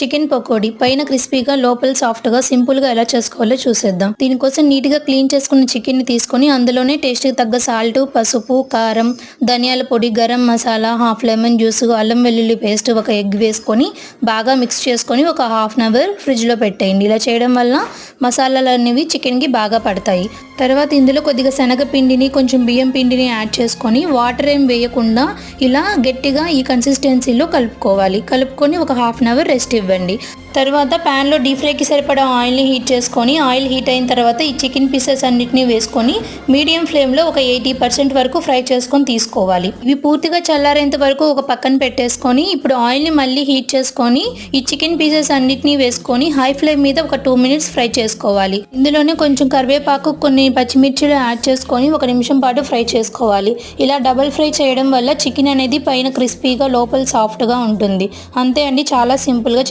Chicken pakodi పైన క్రిస్పీగా లోపల సాఫ్ట్గా సింపుల్గా ఎలా చేసుకోవాలో చూసేద్దాం. దీనికోసం నీట్గా క్లీన్ చేసుకున్న చికెన్ని తీసుకొని అందులోనే టేస్ట్కి తగ్గ సాల్ట్, పసుపు, కారం, ధనియాల పొడి, garam masala, half lemon juice, అల్లం వెల్లుల్లి పేస్ట్, ఒక ఎగ్ వేసుకొని బాగా మిక్స్ చేసుకొని ఒక హాఫ్ అన్ అవర్ ఫ్రిడ్జ్లో పెట్టేయండి. ఇలా చేయడం వల్ల మసాలాలు అనేవి చికెన్కి బాగా పడతాయి. తర్వాత ఇందులో కొద్దిగా శనగపిండిని, కొంచెం బియ్యం పిండిని యాడ్ చేసుకొని వాటర్ ఏం వేయకుండా ఇలా గట్టిగా ఈ కన్సిస్టెన్సీలో కలుపుకొని ఒక హాఫ్ అన్ అవర్ రెస్ట్ ఇవ్వండి. తర్వాత ప్యాన్లో డీప్ ఫ్రైకి సరిపడా ఆయిల్ని హీట్ చేసుకొని ఆయిల్ హీట్ అయిన తర్వాత ఈ చికెన్ పీసెస్ అన్నిటిని వేసుకొని మీడియం ఫ్లేమ్లో ఒక 80% వరకు ఫ్రై చేసుకొని తీసుకోవాలి. ఇవి పూర్తిగా చల్లారేంత వరకు ఒక పక్కన పెట్టేసుకొని ఇప్పుడు ఆయిల్ని మళ్ళీ హీట్ చేసుకొని ఈ చికెన్ పీసెస్ అన్నిటిని వేసుకొని హై ఫ్లేమ్ మీద ఒక 2 minutes ఫ్రై చేసుకోవాలి. ఇందులోనే కొంచెం కరివేపాకు, కొన్ని పచ్చిమిర్చిలు యాడ్ చేసుకొని 1 నిమిషం పాటు ఫ్రై చేసుకోవాలి. ఇలా డబుల్ ఫ్రై చేయడం వల్ల చికెన్ అనేది పైన క్రిస్పీగా లోపల సాఫ్ట్గా ఉంటుంది. అంతే అండి, చాలా సింపుల్గా